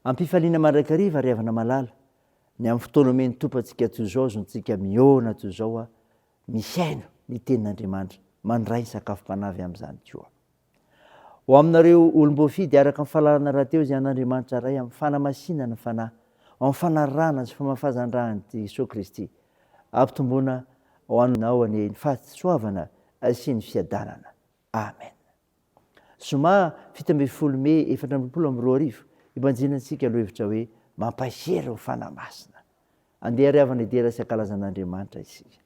Ampifaliana mandrakariva riavana malala ny amin'ny fotoana omeny tompontsika toy izao zontsika miona toy izao a misaino ny tenin'Andriamanitra mandray ny sakafom-panavy amin'izany koa. Ho aminareo olom-boafidy araka ny fahalalana rahateo izay an'Andriamanitra ray amin'ny fanamasinana fanahy, amin'ny fanarahana sy famafazan-drahany Jesosy Kristy, ampitomboana ho anao ny fahasoavana sy ny fiadanana. Amen. Zoma 17 May 2024 ibanjinantsika lohevitra hoe mampahery ho fanahy masina. Andeha riavana idera sy ankalazan'Andriamanitra isika.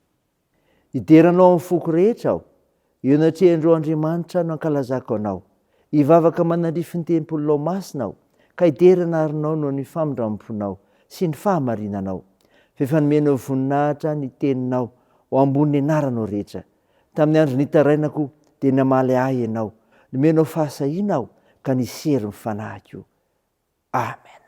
Ideranao amin'ny foko rehetra aho, eo natrehandreo Andriamanitra no ankalazako anao. Hivavaka manandrify ny tempolinao masina aho, ka iderana arinao no ny famindramponao sy ny fahamarinanao. Fefa nomenao voninahitra ny teninao ho ambony anaranao rehetra. Tamin'ny andro nitarainako dia namaly ahy ianao, nomenao fahasahiana aho ka nisery ny fanahiko. Amen.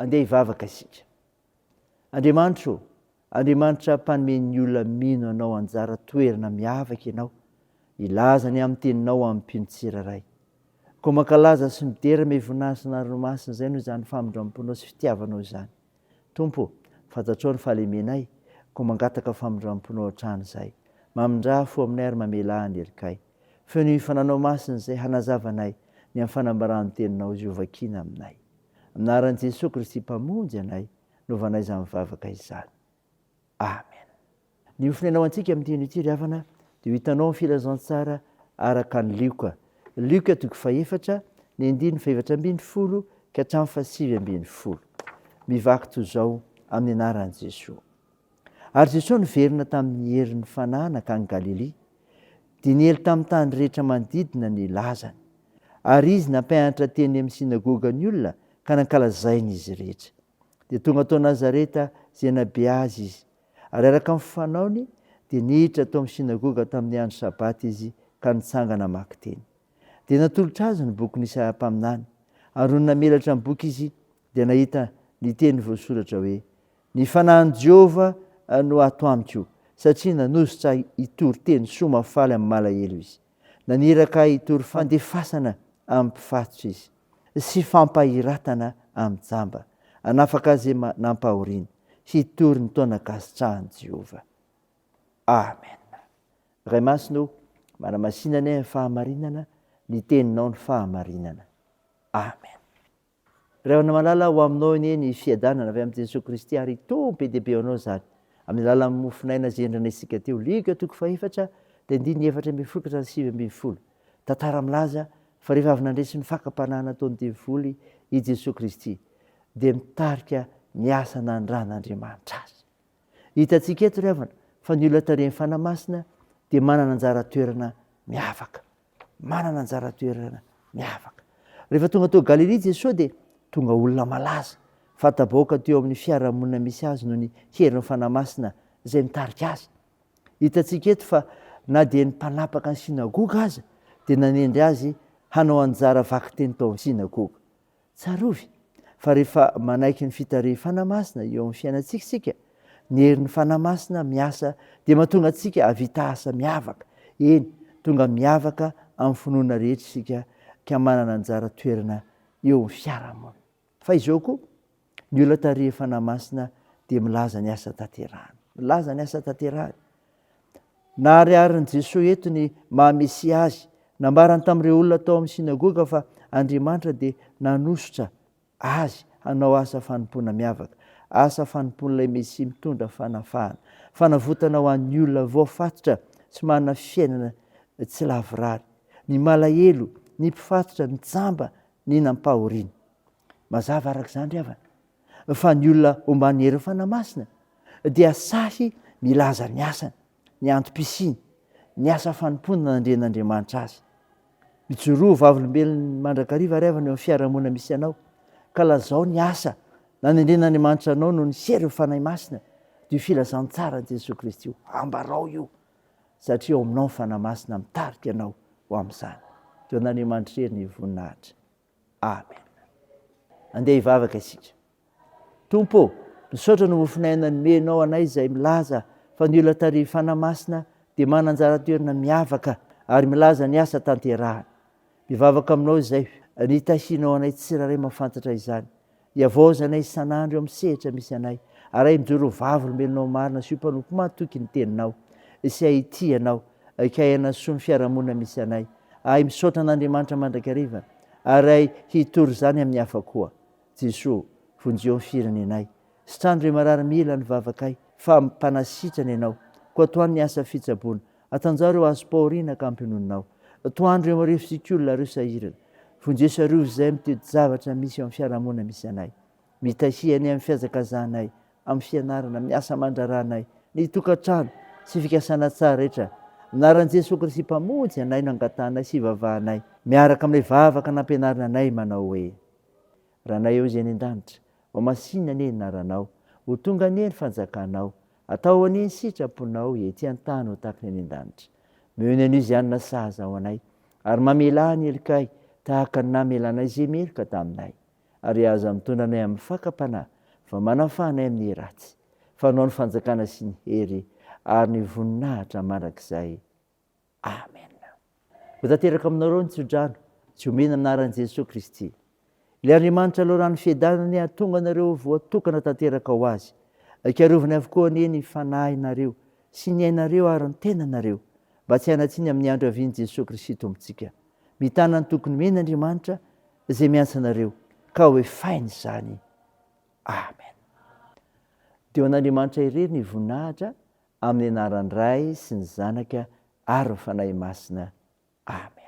Andeha hivavaka isika. Andriamanitra mpanomeny olona mino anao anjara toerana miavaka ianao, ilazany amin'ny teninao amin'ny mpino tsiraray. Koa mankalaza sy midera me voninahitra ny ranomasina izay no izany famindramponao sy fitiavanao izany. Tompo, fantatrao ny fahalemenay, koa mangataka famindramponao hatrany izay. Mamindra fo aminay ary mamela ny erikay. Feo ny fananao masina izay hanazavanay ny amin'ny fanambarany teninao izy ovakina aminay. Aminaran'i Jesosy Kristy mpamonjy anay, novanay izany mivavaka izany. Amen. Ny ofinainao antsika amin'ny teny ity riavana dia ho hitanao ny filazantsara araka ny Lioka. Lioka 4, ny 7:20 ka hatramin'ny 7:20. Mivaky toy izao amin'ny anaran'i Jesosy. Ary Jesosy niverina tamin'ny herin'ny fanahy nakany Galilea, dia niely tamin'ny tany rehetra manodidina ny lazany. Ary izy nampianatra teny amin'ny sinagoga ny olona ka nankalazainy izy rehetra. Dia tonga tao Nazareta izay nabe azy izy. Ary araka amin'ny fanaony dia niditra tao amin'ny sinagoga tamin'ny andro sabaty izy ka nitsangana mamaky teny. Dia natolotra azy ny boky Isaya-paminany. Ary no namelatra ny boky izy dia nahita ny teny voasoratra hoe: ny fanahin'i Jehovah no ato amiko, satria nanositra hitory teny soa mafaly amin'ny malahelo izy. Naniraka hitory fandefasana amin'ny mpifatotra izy, sy fampahiratana amin'ny jamba, hanafaka azy nampahoriana, sy hitory ny taona-kasitrahan'i Jehovah. amen. Ray masino manamasinana ny fahamarinana ny teninao ny fahamarinana, amen. Rehona malala ho aminao ine ny fiadanana avy amin'i Jesosy Kristy ary tompo be dia be anao zany amin'ny alalan'ny mofinaina zay endrana isika teo. Lika toko faefatra dia andiny efatra ambin'ny folo ka sivy ambin'ny folo. Tantara milaza fa rehefa avy nandresy ny fakam-panahana ataon'ny devoly i Jesosy Kristy dia mitarika miasa nandrahan'Andriamanitra azy. Hitantsika eto ry havana fa ny olona tarehin'ny fanamasina dia manana anjara toerana miavaka, manana anjara toerana miavaka. Rehefa tonga tao Galilea Jesosy dia tonga olona malaza, fatabaoka teo amin'ny fiarahamonina misy azy noho ny herin'ny fanamasina izay mitarika azy. Hitantsika eto fa na dia ny mpanapaka ny sinagoga aza dia nanendry azy hanao anjara vaky teny tao amin'ny sinagoga. Tsarovy fa rehefa manaiky ny fitarehy fanamasina eo amin'ny fiainantsika sika, ny herin'ny fanamasina miasa dia mahatonga antsika havita asa miavaka. Eny, tonga miavaka amin'ny finoana rehetra isika ka manana anjara toerana eo amin'ny fiarahamonina. Fa izao koa ny olona tarehy fanamasina dia milaza ny asa tanterahany, milaza ny asa tanterahany. Nahariarin'i Jesosy eto ny mahamesy azy, nambarany tamin'ireo olona tao amin'ny sinagoga fa Andriamanitra dia nanosotra azy hanao asa fanompoana miavaka, asa fanompoan'ilay Mesia mitondra fanafahana, fanavotana ho an'ny olona voafatotra tsy manana fiainana tsy lavorary, ny malahelo, ny mpifatotra, ny jamba, ny nampahoriana. Mazava arak'izany ry havana fa ny olona omban'ny herin'ny fanamasina dia sahy milaza ny asany, ny antom-pisiny, ny asa fanompoana nandren'Andriamanitra azy. Mijoroa vavolombelony mandrakariva ry havana eo amin'ny fiarahamonina misy anao, ka lazao ny asa nanendren'Andriamanitra anao no ny sery fanahy masina dia filazantsara ny Jesosy Kristy io. Ambarao io satria ao aminao ny fanamasina mitarika anao ho amin'izany. Teo n'Andriamanitra hery ny voninahitra. Amen. Andeha hivavaka isika. Tompo, misaotra no mofinaina nomenao anay izay milaza fa ny olona tarehy fanamasina dia manana anjara toerana miavaka ary milaza ny asa tanterahany. Mivavaka aminao izay ny tahinao anay tsiraray mahafantatra izany. Iavaoza anay isan'andro eo amin'ny sehatra misy anay. Aray mijoro vavolombelonao marina sy io mpanompo mahatoky ny teninao. Sy ahity anao, ka hanasoa ny fiarahamonina misy anay. Ahay misaotra an'Andriamanitra mandrakariva, aray hitory zany amin'ny hafa koa. Jesosy, vonjeo amin'ny firenenay. Sitrandro ireo mararimila ny vavakay, fa mpanasitrana ianao. Koa toany ny asa fitsaboana, atanjao ireo azo pahoriana ka ampinoninao. Toandro ireo marivosik'olona ireo sahirana. Vonjeo arivo izay mitety zavatra misy eo amin'ny fiarahamonina misy anay. Mitahiany amin'ny fiazakazanay, amin'ny fianarana, amin'ny asa aman-draharahanay, ny tokantrano sy fikasana tsara rehetra. Anaran'i Jesosy Kristy mpamonjy anay no angatanay sy ivavahanay. Miaraka amin'ilay vavaka nampianarina anay manao hoe: Ranay eo izay any an-danitra, ho masinina anie ny anaranao, ho tonga anie ny fanjakanao, atao anie ny sitraponao ety an-tany ho tahaka ny any an-danitra. Mihony an'io izay anona sahaza ao anay, ary mamela ny helikay tahaka ny namelanay izay meloka taminay. Ary aza mitondra anay amin'ny fakam-panahy, fa manafanay amin'ny ratsy. Fanao ny fanjakana sy ny hery ary ny voninahitra mandrakizay. Amen. Ho tanteraka aminareo ny tsodrano, tsy omena anaran'i Jesosy Kristy. Ilay Andriamanitra aloha rano fiadanany hatonga anareo voatokana tanteraka ho azy. Ikarovany avokoa anie ny fanahynareo sy ny ainareo ary ny tenanareo, mba tsy hanatsiny amin'ny andro avian'i Jesosy Kristy tompontsika. Mitana ny tokony men'Andriamanitra izay miantsa anareo, ka hoe fainy izany. Amen. Teo an'Andriamanitra irery ny voninahitra amin'ny anaran'ny Ray sy ny Zanaka ary ny fanahy masina. Amen.